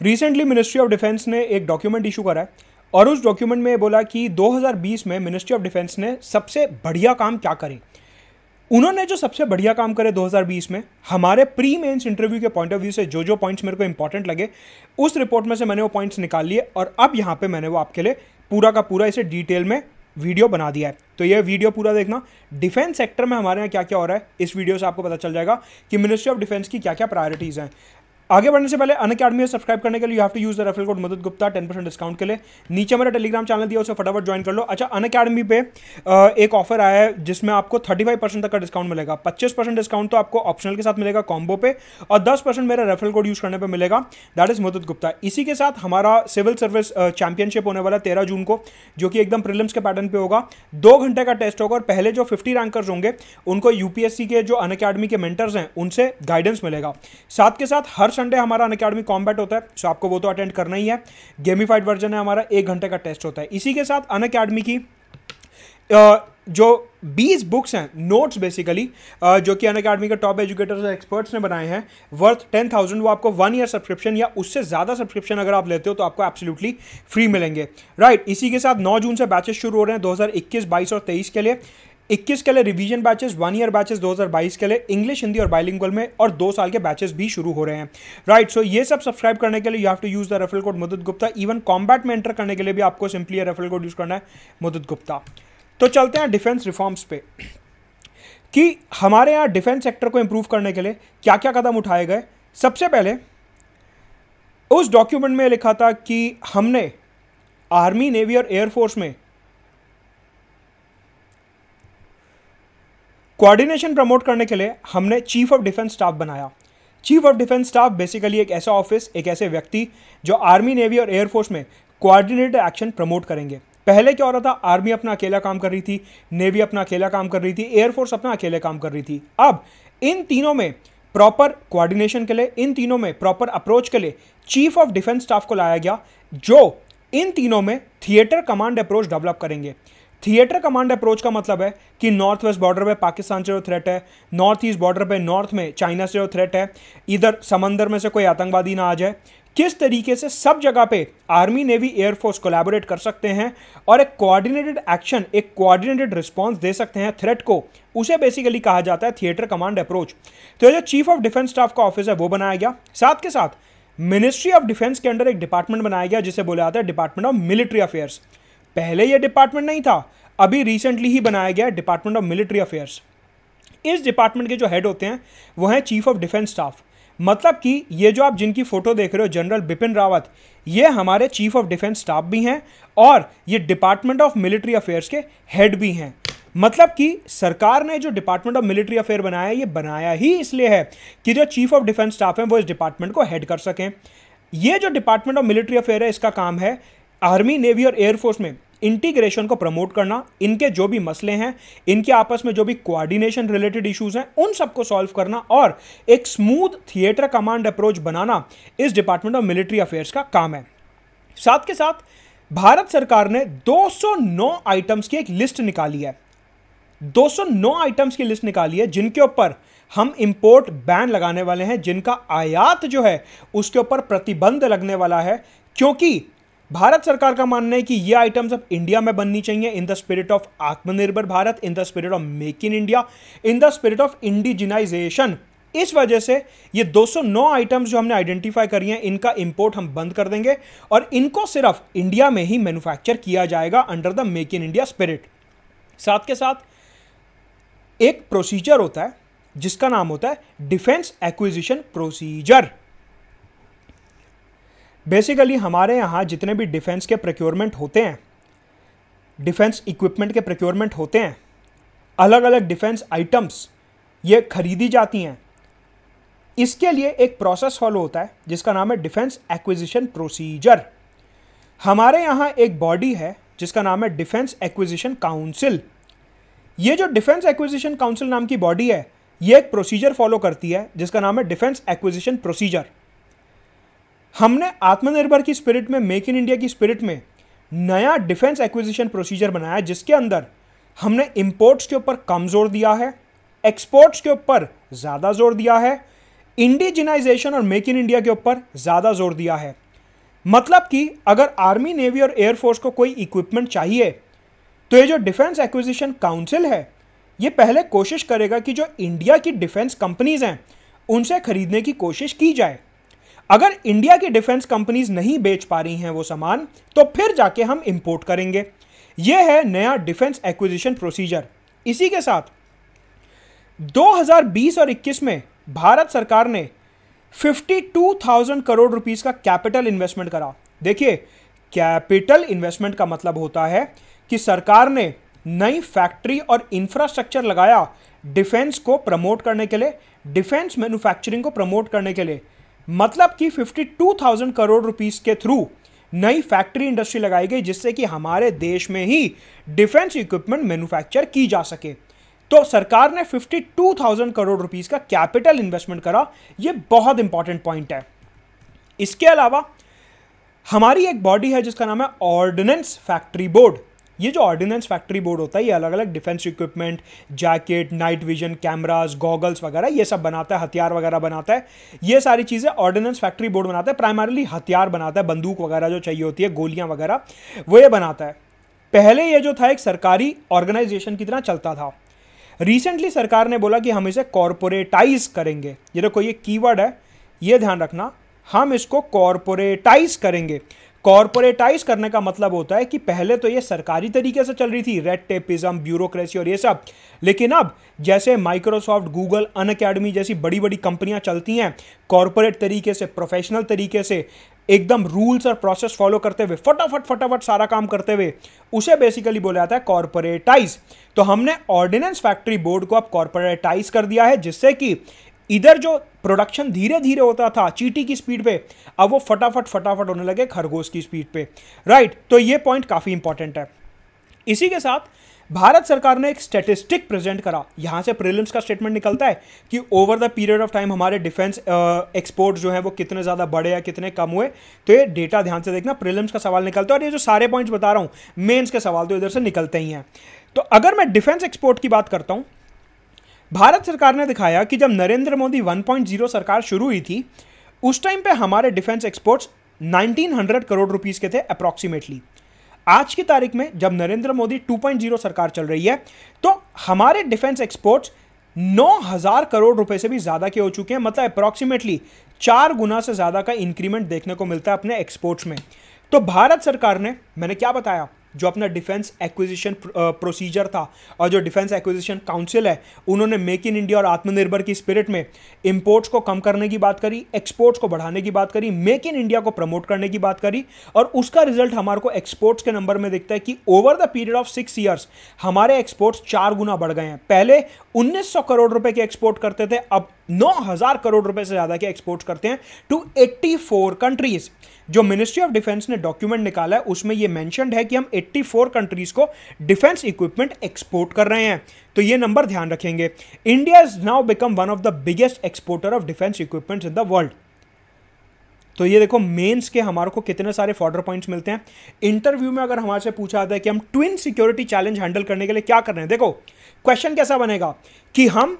Recently ministry of defence ने एक document issue करा है और उस डॉक्यूमेंट में बोला कि 2020 में मिनिस्ट्री ऑफ डिफेंस ने सबसे बढ़िया काम क्या करे। उन्होंने जो सबसे बढ़िया काम करे 2020 में, हमारे प्री मेंस इंटरव्यू के पॉइंट ऑफ व्यू से जो जो पॉइंट्स मेरे को इंपॉर्टेंट लगे उस रिपोर्ट में से मैंने वो पॉइंट्स निकाल लिए और अब यहाँ पे मैंने वो आपके लिए पूरा का पूरा इसे डिटेल में वीडियो बना दिया है। तो ये वीडियो पूरा देखना, डिफेंस सेक्टर में हमारे यहाँ क्या क्या हो रहा है इस वीडियो से आपको पता चल जाएगा कि मिनिस्ट्री ऑफ डिफेंस की क्या क्या प्रायोरिटीज़ हैं। आगे बढ़ने से पहले अनअकैडमी में सब्सक्राइब करने के लिए you have to use the referral code Madad Gupta 10% discount के लिए। नीचे मेरा टेलीग्राम चैनल दिया, उसे फटाफट ज्वाइन कर लो। अच्छा, अनअकैडमी पे एक ऑफर आया है जिसमें आपको 35% तक का डिस्काउंट मिलेगा। 25% डिस्काउंट तो आपको ऑप्शनल के साथ मिलेगा कॉम्बो पे और 10% मेरा रेफरल कोड यूज करने पे मिलेगा, दैट इज मदद गुप्ता। इसी के साथ हमारा सिविल सर्विस चैंपियनशिप होने वाला 13 जून को, जो कि एकदम प्रीलिम्स के पैटर्न पे होगा। 2 घंटे का टेस्ट होगा और पहले जो 50 रैंकर्स होंगे उनको यूपीएससी के जो अनअकैडमी के मेंटर्स हैं उनसे गाइडेंस मिलेगा। साथ के साथ हर संडे हमारा अनअकैडमी कॉम्बैट होता है, सो आपको वो तो अटेंड करना ही है। गेमिफाइड वर्जन है हमारा, 1 घंटे का टेस्ट होता है। इसी के साथ अनअकैडमी की जो 20 बुक्स हैं, नोट्स बेसिकली, जो कि अनअकैडमी के टॉप एजुकेटर्स और एक्सपर्ट्स ने बनाए हैं, वर्थ 10,000, वो आपको 1 ईयर सब्सक्रिप्शन या उससे ज़्यादा सब्सक्रिप्शन अगर आप लेते हो तो आपको एब्सोल्युटली फ्री मिलेंगे। राइट, इसी के साथ 9 जून से बैचेस शुरू हो रहे हैं 2021, 22 और 23 के लिए। 21 के लिए रिवीजन बैचेस, 1 ईयर बैचेस 2022 के लिए इंग्लिश, हिंदी और बाइलिंगुअल में, और 2 साल के बैचेस भी शुरू हो रहे हैं। राइट, सो ये सब सब्सक्राइब करने के लिए you have to use the referral code Madad Gupta. Even combat में एंटर करने के लिए भी आपको सिंपली रेफरल कोड यूज करना है मदद गुप्ता। तो चलते हैं डिफेंस रिफॉर्म्स पे कि हमारे यहाँ डिफेंस सेक्टर को इंप्रूव करने के लिए क्या क्या कदम उठाए गए। सबसे पहले उस डॉक्यूमेंट में लिखा था कि हमने आर्मी, नेवी और एयरफोर्स में कोऑर्डिनेशन प्रमोट करने के लिए हमने चीफ ऑफ डिफेंस स्टाफ बनाया। Chief of defence staff basically एक ऐसा ऑफिस, एक ऐसे व्यक्ति जो आर्मी, नेवी और एयरफोर्स में कोऑर्डिनेटेड एक्शन प्रमोट करेंगे। पहले क्या हो रहा था, आर्मी अपना अकेला काम कर रही थी, नेवी अपना अकेला काम कर रही थी, एयरफोर्स अपना अकेले काम कर रही थी। अब इन तीनों में प्रॉपर कोऑर्डिनेशन के लिए, इन तीनों में प्रॉपर अप्रोच के लिए चीफ ऑफ डिफेंस स्टाफ को लाया गया, जो इन तीनों में थिएटर कमांड अप्रोच डेवलप करेंगे। थिएटर कमांड अप्रोच का मतलब है कि नॉर्थ वेस्ट बॉर्डर पे पाकिस्तान से जो थ्रेट है, नॉर्थ ईस्ट बॉर्डर पे नॉर्थ में चाइना से जो थ्रेट है, इधर समंदर में से कोई आतंकवादी ना आ जाए, किस तरीके से सब जगह पे आर्मी, नेवी, एयरफोर्स कोलैबोरेट कर सकते हैं और एक कोऑर्डिनेटेड एक्शन, एक कोऑर्डिनेटेड रिस्पांस दे सकते हैं थ्रेट को, उसे बेसिकली कहा जाता है थिएटर कमांड अप्रोच। तो ये जो चीफ ऑफ डिफेंस स्टाफ का ऑफिस है वो बनाया गया। साथ के साथ मिनिस्ट्री ऑफ डिफेंस के अंडर एक डिपार्टमेंट बनाया गया जिसे बोला जाता है डिपार्टमेंट ऑफ मिलिट्री अफेयर्स। पहले ये डिपार्टमेंट नहीं था, अभी रिसेंटली ही बनाया गया डिपार्टमेंट ऑफ मिलिट्री अफेयर्स। इस डिपार्टमेंट के जो हेड होते हैं वो हैं चीफ ऑफ डिफेंस स्टाफ। मतलब कि ये जो आप जिनकी फोटो देख रहे हो, जनरल बिपिन रावत, ये हमारे चीफ ऑफ डिफेंस स्टाफ भी हैं और ये डिपार्टमेंट ऑफ मिलिट्री अफेयर्स के हेड भी हैं। मतलब कि सरकार ने जो डिपार्टमेंट ऑफ मिलिट्री अफेयर बनाया है, ये बनाया ही इसलिए है कि जो चीफ ऑफ डिफेंस स्टाफ हैं वो इस डिपार्टमेंट को हेड कर सकें। ये जो डिपार्टमेंट ऑफ मिलिट्री अफेयर है, इसका काम है आर्मी, नेवी और एयरफोर्स में इंटीग्रेशन को प्रमोट करना, इनके जो भी मसले हैं, इनके आपस में जो भी कोऑर्डिनेशन रिलेटेड इश्यूज हैं, उन सबको सॉल्व करना और एक स्मूथ थिएटर कमांड अप्रोच बनाना इस डिपार्टमेंट ऑफ मिलिट्री अफेयर्स का काम है। साथ के साथ भारत सरकार ने 209 आइटम्स की एक लिस्ट निकाली है। 209 आइटम्स की लिस्ट निकाली है जिनके ऊपर हम इंपोर्ट बैन लगाने वाले हैं, जिनका आयात जो है उसके ऊपर प्रतिबंध लगने वाला है, क्योंकि भारत सरकार का मानना है कि ये आइटम्स अब इंडिया में बननी चाहिए इन द स्पिरिट ऑफ आत्मनिर्भर Bharat, in the spirit of make in India, in the spirit of indigenisation. इस वजह से ये 209 आइटम्स जो हमने आइडेंटिफाई करी हैं, इनका इंपोर्ट हम बंद कर देंगे और इनको सिर्फ इंडिया में ही मैन्युफैक्चर किया जाएगा under the make in India spirit. साथ के साथ एक प्रोसीजर होता है जिसका नाम होता है डिफेंस एक्विजिशन प्रोसीजर। बेसिकली हमारे यहाँ जितने भी डिफेंस के प्रोक्योरमेंट होते हैं, डिफेंस इक्विपमेंट के प्रोक्योरमेंट होते हैं, अलग अलग डिफेंस आइटम्स ये खरीदी जाती हैं, इसके लिए एक प्रोसेस फॉलो होता है जिसका नाम है डिफेंस एक्विजिशन प्रोसीजर। हमारे यहाँ एक बॉडी है जिसका नाम है डिफेंस एक्विजिशन काउंसिल। ये जो डिफेंस एक्विजिशन काउंसिल नाम की बॉडी है, ये एक प्रोसीजर फॉलो करती है जिसका नाम है डिफेंस एक्विजिशन प्रोसीजर। हमने आत्मनिर्भर की स्पिरिट में, मेक इन इंडिया की स्पिरिट में नया डिफेंस एक्विजिशन प्रोसीजर बनाया जिसके अंदर हमने इंपोर्ट्स के ऊपर कम जोर दिया है, एक्सपोर्ट्स के ऊपर ज़्यादा जोर दिया है, इंडिजिनाइजेशन और मेक इन इंडिया के ऊपर ज़्यादा जोर दिया है। मतलब कि अगर आर्मी, नेवी और एयरफोर्स को कोई इक्विपमेंट चाहिए तो ये जो डिफेंस एक्विजिशन काउंसिल है ये पहले कोशिश करेगा कि जो इंडिया की डिफेंस कंपनीज हैं उनसे खरीदने की कोशिश की जाए। अगर इंडिया की डिफेंस कंपनीज नहीं बेच पा रही हैं वो सामान, तो फिर जाके हम इंपोर्ट करेंगे। यह है नया डिफेंस एक्विजिशन प्रोसीजर। इसी के साथ 2020 और 21 में भारत सरकार ने 52,000 करोड़ रुपीस का कैपिटल इन्वेस्टमेंट करा। देखिए, कैपिटल इन्वेस्टमेंट का मतलब होता है कि सरकार ने नई फैक्ट्री और इंफ्रास्ट्रक्चर लगाया डिफेंस को प्रमोट करने के लिए, डिफेंस मैन्युफैक्चरिंग को प्रमोट करने के लिए। मतलब कि 52,000 करोड़ रुपीस के थ्रू नई फैक्ट्री इंडस्ट्री लगाई गई जिससे कि हमारे देश में ही डिफेंस इक्विपमेंट मैन्युफैक्चर की जा सके। तो सरकार ने 52,000 करोड़ रुपीस का कैपिटल इन्वेस्टमेंट करा। यह बहुत इंपॉर्टेंट पॉइंट है। इसके अलावा हमारी एक बॉडी है जिसका नाम है ऑर्डिनेंस फैक्ट्री बोर्ड। ये जो ऑर्डिनेंस फैक्ट्री बोर्ड होता है ये अलग अलग defence equipment, jacket, night vision cameras, goggles वगैरह ये सब बनाता है, हथियार वगैरह बनाता है। ये सारी चीज़ें ऑर्डिनेंस फैक्ट्री बोर्ड बनाता है। प्राइमरली हथियार बनाता है, बंदूक वगैरह जो चाहिए होती है, गोलियां वगैरह, वो ये बनाता है। पहले ये जो था एक सरकारी ऑर्गेनाइजेशन की तरह चलता था। रिसेंटली सरकार ने बोला कि हम इसे कॉर्पोरेटाइज करेंगे। ये देखो ये कीवर्ड है, ये ध्यान रखना, हम इसको कॉर्पोरेटाइज करेंगे। कॉर्पोरेटाइज करने का मतलब होता है कि पहले तो ये सरकारी तरीके से चल रही थी, रेड टेपिज्म, ब्यूरोक्रेसी और ये सब, लेकिन अब जैसे माइक्रोसॉफ्ट, गूगल, अनअकैडमी जैसी बड़ी बड़ी कंपनियां चलती हैं कॉर्पोरेट तरीके से, प्रोफेशनल तरीके से, एकदम रूल्स और प्रोसेस फॉलो करते हुए, फटाफट सारा काम करते हुए, उसे बेसिकली बोला जाता है कॉर्पोरेटाइज। तो हमने ऑर्डिनेंस फैक्ट्री बोर्ड को अब कॉर्पोरेटाइज कर दिया है जिससे कि इधर जो प्रोडक्शन धीरे धीरे होता था चींटी की स्पीड पे, अब वो फटाफट होने लगे खरगोश की स्पीड पे। राइट, तो ये पॉइंट काफी इंपॉर्टेंट है। इसी के साथ भारत सरकार ने एक स्टैटिस्टिक प्रेजेंट करा। यहां से प्रीलिम्स का स्टेटमेंट निकलता है कि over the period of time हमारे डिफेंस एक्सपोर्ट्स जो हैं वो कितने ज़्यादा बढ़े या कितने कम हुए। तो ये डेटा ध्यान से देखना, प्रीलिम्स का सवाल निकलता है और ये जो सारे पॉइंट्स बता रहा हूं मेंस के सवाल तो इधर से निकलते ही हैं। तो अगर मैं डिफेंस एक्सपोर्ट की बात करता हूं, भारत सरकार ने दिखाया कि जब नरेंद्र मोदी 1.0 सरकार शुरू हुई थी उस टाइम पे हमारे डिफेंस एक्सपोर्ट्स 1900 करोड़ रुपीस के थे अप्रॉक्सीमेटली। आज की तारीख में जब नरेंद्र मोदी 2.0 सरकार चल रही है तो हमारे डिफेंस एक्सपोर्ट्स 9,000 करोड़ रुपए से भी ज्यादा के हो चुके हैं। मतलब अप्रॉक्सीमेटली 4 गुना से ज्यादा का इंक्रीमेंट देखने को मिलता है अपने एक्सपोर्ट्स में। तो भारत सरकार ने, मैंने क्या बताया, जो अपना डिफेंस एक्विजिशन प्रोसीजर था और जो डिफेंस एक्विजिशन काउंसिल है, उन्होंने मेक इन इंडिया और आत्मनिर्भर की स्पिरिट में इंपोर्ट्स को कम करने की बात करी, एक्सपोर्ट्स को बढ़ाने की बात करी, मेक इन इंडिया को प्रमोट करने की बात करी और उसका रिजल्ट हमारे को एक्सपोर्ट्स के नंबर में दिखता है कि over the period of 6 years हमारे एक्सपोर्ट्स 4 गुना बढ़ गए हैं। पहले 1900 करोड़ रुपए के एक्सपोर्ट करते थे, अब 9,000 करोड़ रुपए से ज्यादा के एक्सपोर्ट करते हैं टू 84 कंट्रीज। जो मिनिस्ट्री ऑफ डिफेंस ने डॉक्यूमेंट निकाला है उसमें यह मेंशन्ड है कि हम 84 कंट्रीज को डिफेंस इक्विपमेंट एक्सपोर्ट कर रहे हैं। तो ये नंबर ध्यान रखेंगे। India is now become one of the biggest exporter of defence equipments in the world. तो ये देखो मेंस के हमारे को कितने सारे फॉर्डर पॉइंट्स मिलते हैं। इंटरव्यू में अगर हमारे से पूछा जाता है कि हम ट्विन सिक्योरिटी चैलेंज हैंडल करने के लिए क्या कर रहे हैं, देखो क्वेश्चन कैसा बनेगा कि हम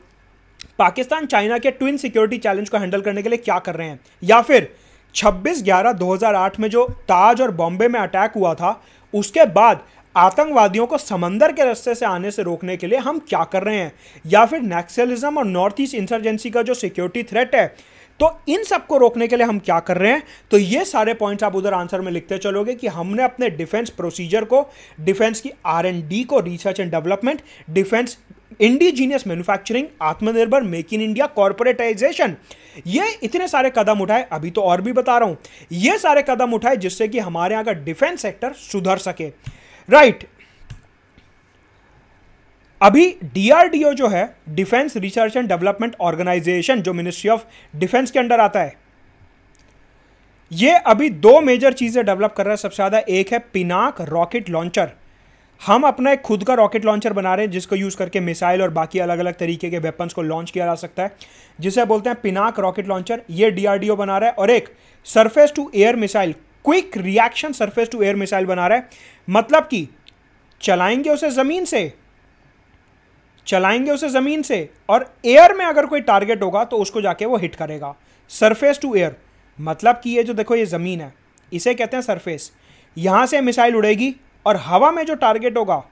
पाकिस्तान चाइना के ट्विन सिक्योरिटी चैलेंज को हैंडल करने के लिए क्या कर रहे हैं, या फिर 26/11/2008 में जो ताज और बॉम्बे में अटैक हुआ था उसके बाद आतंकवादियों को समंदर के रास्ते से आने से रोकने के लिए हम क्या कर रहे हैं, या फिर नक्सलिज्म और नॉर्थ ईस्ट इंसर्जेंसी का जो सिक्योरिटी थ्रेट है, तो इन सबको रोकने के लिए हम क्या कर रहे हैं। तो ये सारे पॉइंट्स आप उधर आंसर में लिखते चलोगे कि हमने अपने डिफेंस प्रोसीजर को, डिफेंस की R&D को, research and development, defence indigenous manufacturing, आत्मनिर्भर, मेक इन इंडिया, कॉर्पोरेटाइजेशन, ये इतने सारे कदम उठाए। अभी तो और भी बता रहा हूं, ये सारे कदम उठाए जिससे कि हमारे यहां का डिफेंस सेक्टर सुधर सके। राइट, अभी DRDO जो है, defence research and development organisation, जो मिनिस्ट्री ऑफ डिफेंस के अंडर आता है, ये अभी 2 मेजर चीजें डेवलप कर रहा है सबसे ज्यादा। एक है पिनाक रॉकेट लॉन्चर। हम अपना एक खुद का रॉकेट लॉन्चर बना रहे हैं जिसको यूज करके मिसाइल और बाकी अलग अलग तरीके के वेपन्स को लॉन्च किया जा सकता है, जिसे बोलते हैं पिनाक रॉकेट लॉन्चर। ये DRDO बना रहा है। और एक surface to air missile, quick reaction surface to air missile बना रहा है। मतलब कि चलाएंगे उसे जमीन से और एयर में अगर कोई टारगेट होगा तो उसको जाके वो हिट करेगा। सरफेस टू एयर मतलब कि ये जो देखो ये जमीन है, इसे कहते हैं सरफेस। यहाँ से मिसाइल उड़ेगी और हवा में जो टारगेट होगा,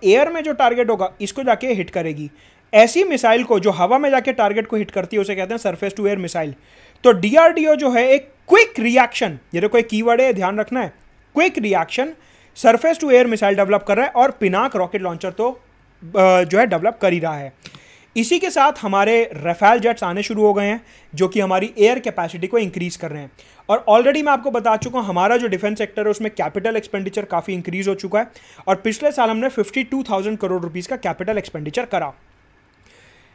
एयर में जो टारगेट होगा, इसको जाके हिट करेगी। ऐसी मिसाइल को जो हवा में जाके टारगेट को हिट करती है उसे कहते हैं सरफेस टू एयर मिसाइल। तो डीआरडीओ जो है एक क्विक रिएक्शन, ये देखो एक कीवर्ड है, ध्यान रखना है, quick reaction surface to air missile develop कर रहा है और पिनाक रॉकेट लॉन्चर तो जो है डेवलप कर ही रहा है। इसी के साथ हमारे राफेल जेट्स आने शुरू हो गए हैं जो कि हमारी एयर कैपेसिटी को इंक्रीज कर रहे हैं। और ऑलरेडी मैं आपको बता चुका हूं हमारा जो डिफेंस सेक्टर है उसमें कैपिटल एक्सपेंडिचर काफ़ी इंक्रीज हो चुका है और पिछले साल हमने 52,000 करोड़ रुपीस का कैपिटल एक्सपेंडिचर करा।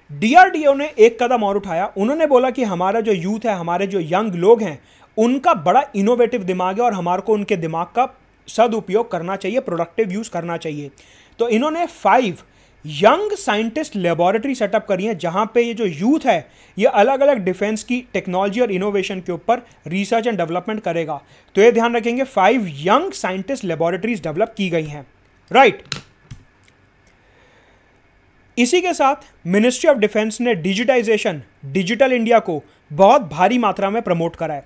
डीआरडीओ ने एक कदम और उठाया, उन्होंने बोला कि हमारा जो यूथ है, हमारे जो यंग लोग हैं, उनका बड़ा इनोवेटिव दिमाग है और हमारे को उनके दिमाग का सदुपयोग करना चाहिए, प्रोडक्टिव यूज़ करना चाहिए। तो इन्होंने 5 यंग साइंटिस्ट लेबोरेटरी सेटअप करी है जहां पे ये जो यूथ है ये अलग अलग डिफेंस की टेक्नोलॉजी और इनोवेशन के ऊपर रिसर्च एंड डेवलपमेंट करेगा। तो ये ध्यान रखेंगे 5 यंग साइंटिस्ट लेबोरेटरीज डेवलप की गई हैं, राइट। इसी के साथ मिनिस्ट्री ऑफ डिफेंस ने डिजिटाइजेशन, डिजिटल इंडिया को बहुत भारी मात्रा में प्रमोट करा है।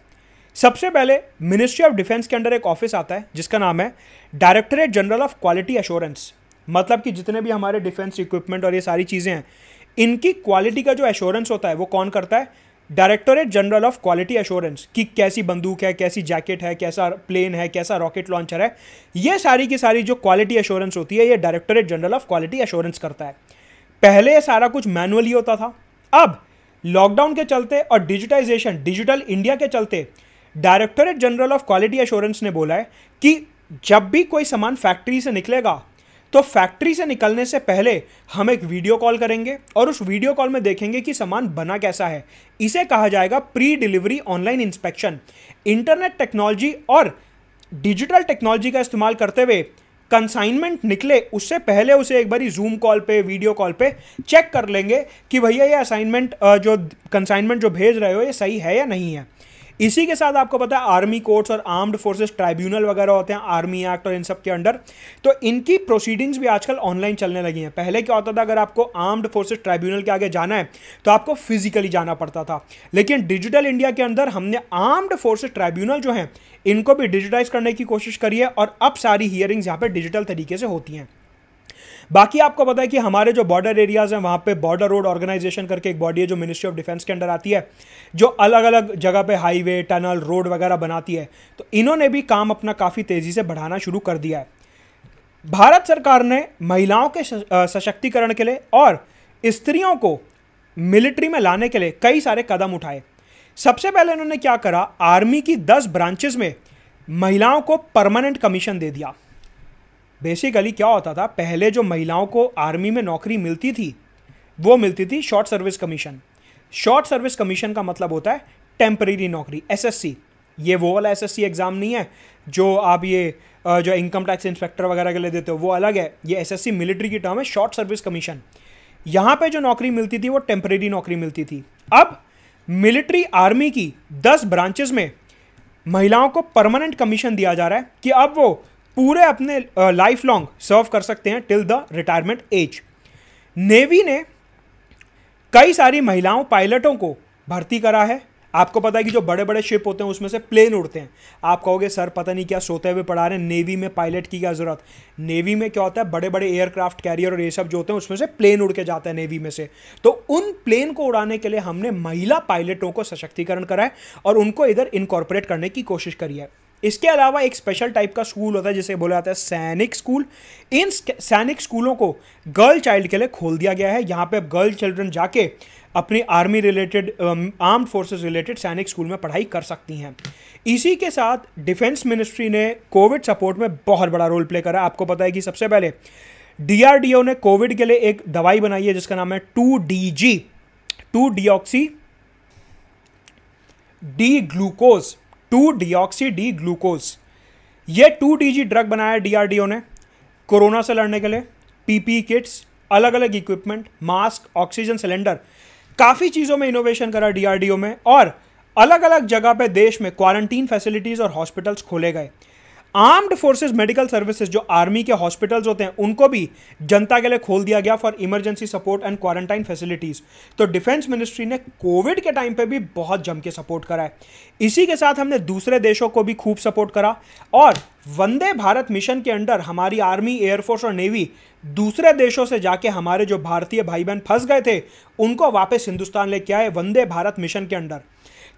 सबसे पहले मिनिस्ट्री ऑफ डिफेंस के अंडर एक ऑफिस आता है जिसका नाम है directorate general of quality assurance. मतलब कि जितने भी हमारे डिफेंस इक्विपमेंट और ये सारी चीज़ें हैं, इनकी क्वालिटी का जो एश्योरेंस होता है वो कौन करता है? Directorate general of quality assurance. कि कैसी बंदूक है, कैसी जैकेट है, कैसा प्लेन है, कैसा रॉकेट लॉन्चर है, ये सारी की सारी जो क्वालिटी एश्योरेंस होती है ये directorate general of quality assurance करता है। पहले ये सारा कुछ मैनुअली होता था, अब लॉकडाउन के चलते और डिजिटाइजेशन, डिजिटल इंडिया के चलते directorate general of quality assurance ने बोला है कि जब भी कोई सामान फैक्ट्री से निकलेगा तो फैक्ट्री से निकलने से पहले हम एक वीडियो कॉल करेंगे और उस वीडियो कॉल में देखेंगे कि सामान बना कैसा है। इसे कहा जाएगा pre delivery online inspection. Internet technology और डिजिटल टेक्नोलॉजी का इस्तेमाल करते हुए कंसाइनमेंट निकले उससे पहले उसे एक बारी जूम कॉल पे, वीडियो कॉल पे चेक कर लेंगे कि भैया ये असाइनमेंट जो कंसाइनमेंट जो भेज रहे हो ये सही है या नहीं है। इसी के साथ आपको पता है आर्मी कोर्ट्स और आर्म्ड फोर्सेस ट्राइब्यूनल वगैरह होते हैं आर्मी एक्ट और इन सब के अंडर, तो इनकी प्रोसीडिंग्स भी आजकल ऑनलाइन चलने लगी हैं। पहले क्या होता था, अगर आपको आर्म्ड फोर्सेस ट्राइब्यूनल के आगे जाना है तो आपको फिजिकली जाना पड़ता था, लेकिन डिजिटल इंडिया के अंदर हमने आर्म्ड फोर्सेस ट्राइब्यूनल जो हैं इनको भी डिजिटाइज करने की कोशिश करी है और अब सारी हियरिंग्स यहाँ पे डिजिटल तरीके से होती हैं। बाकी आपको पता है कि हमारे जो बॉर्डर एरियाज़ हैं वहाँ पे बॉर्डर रोड ऑर्गेनाइजेशन करके एक बॉडी है जो मिनिस्ट्री ऑफ डिफेंस के अंडर आती है, जो अलग अलग जगह पे हाईवे, टनल, रोड वगैरह बनाती है। तो इन्होंने भी काम अपना काफ़ी तेज़ी से बढ़ाना शुरू कर दिया है। भारत सरकार ने महिलाओं के सशक्तिकरण के लिए और स्त्रियों को मिलिट्री में लाने के लिए कई सारे कदम उठाए। सबसे पहले इन्होंने क्या करा, आर्मी की 10 ब्रांचेस में महिलाओं को परमानेंट कमीशन दे दिया। बेसिकली क्या होता था, पहले जो महिलाओं को आर्मी में नौकरी मिलती थी वो मिलती थी short service commission. Short service commission का मतलब होता है टेम्परेरी नौकरी, एसएससी। ये वो वाला एसएससी एग्जाम नहीं है जो आप ये जो इनकम टैक्स इंस्पेक्टर वगैरह के लिए देते हो, वो अलग है। ये एसएससी मिलिट्री की टर्म है, शॉर्ट सर्विस कमीशन। यहाँ पे जो नौकरी मिलती थी वो टेम्परेरी नौकरी मिलती थी। अब मिलिट्री आर्मी की 10 ब्रांचेस में महिलाओं को परमानेंट कमीशन दिया जा रहा है कि अब वो पूरे अपने लाइफ लॉन्ग सर्व कर सकते हैं till the retirement age. Navy ने कई सारी महिलाओं पायलटों को भर्ती करा है। आपको पता है कि जो बड़े बड़े शिप होते हैं उसमें से प्लेन उड़ते हैं। आप कहोगे सर पता नहीं क्या सोते हुए पढ़ा रहे हैं, नेवी में पायलट की क्या जरूरत। नेवी में क्या होता है, बड़े बड़े एयरक्राफ्ट कैरियर और ये सब जो होते हैं उसमें से प्लेन उड़ के जाते हैं नेवी में से। तो उन प्लेन को उड़ाने के लिए हमने महिला पायलटों को सशक्तिकरण करा है और उनको इधर इनकॉर्पोरेट करने की कोशिश करी है। इसके अलावा एक स्पेशल टाइप का स्कूल होता है जिसे बोला जाता है सैनिक स्कूल। इन सैनिक स्कूलों को गर्ल चाइल्ड के लिए खोल दिया गया है। यहाँ पे गर्ल चिल्ड्रन जाके अपनी army related, armed forces related सैनिक स्कूल में पढ़ाई कर सकती हैं। इसी के साथ डिफेंस मिनिस्ट्री ने कोविड सपोर्ट में बहुत बड़ा रोल प्ले करा। आपको पता है कि सबसे पहले डीआरडीओ ने कोविड के लिए एक दवाई बनाई है जिसका नाम है 2DG, two deoxy D glucose, two deoxy D glucose. ये 2DG ड्रग बनाया डीआरडीओ ने कोरोना से लड़ने के लिए। पीपीई किट्स, अलग अलग इक्विपमेंट, मास्क, ऑक्सीजन सिलेंडर, काफ़ी चीज़ों में इनोवेशन करा डीआरडीओ में और अलग अलग जगह पे देश में क्वारंटीन फैसिलिटीज़ और हॉस्पिटल्स खोले गए। आर्म्ड फोर्सेस मेडिकल सर्विसेज, जो आर्मी के हॉस्पिटल्स होते हैं, उनको भी जनता के लिए खोल दिया गया for emergency support and quarantine facilities. तो डिफेंस मिनिस्ट्री ने कोविड के टाइम पे भी बहुत जम के सपोर्ट करा है। इसी के साथ हमने दूसरे देशों को भी खूब सपोर्ट करा, और वंदे भारत मिशन के अंडर हमारी आर्मी, एयरफोर्स और नेवी दूसरे देशों से जाके हमारे जो भारतीय भाई बहन फंस गए थे उनको वापस हिंदुस्तान लेके आए वंदे भारत मिशन के अंडर।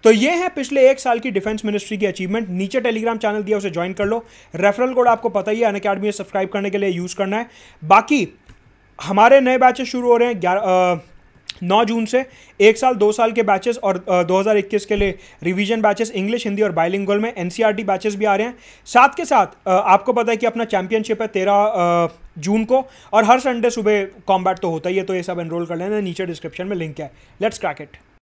तो ये है पिछले 1 साल की डिफेंस मिनिस्ट्री की अचीवमेंट। नीचे टेलीग्राम चैनल दिया, उसे ज्वाइन कर लो। रेफरल कोड आपको पता ही है, अनअकैडमी में सब्सक्राइब करने के लिए यूज़ करना है। बाकी हमारे नए बैचेस शुरू हो रहे हैं 9 जून से। 1 साल 2 साल के बैचेस और 2021 के लिए रिवीजन बैचेस इंग्लिश, हिंदी और बाइलिंगुअल में। एनसीईआरटी बैचेस भी आ रहे हैं। साथ के साथ आपको पता है कि अपना चैंपियनशिप है 13 जून को, और हर संडे सुबह कॉम्बैट तो होता ही है, तो ये सब एनरोल कर लेना। नीचे डिस्क्रिप्शन में लिंक है। Let's crack it.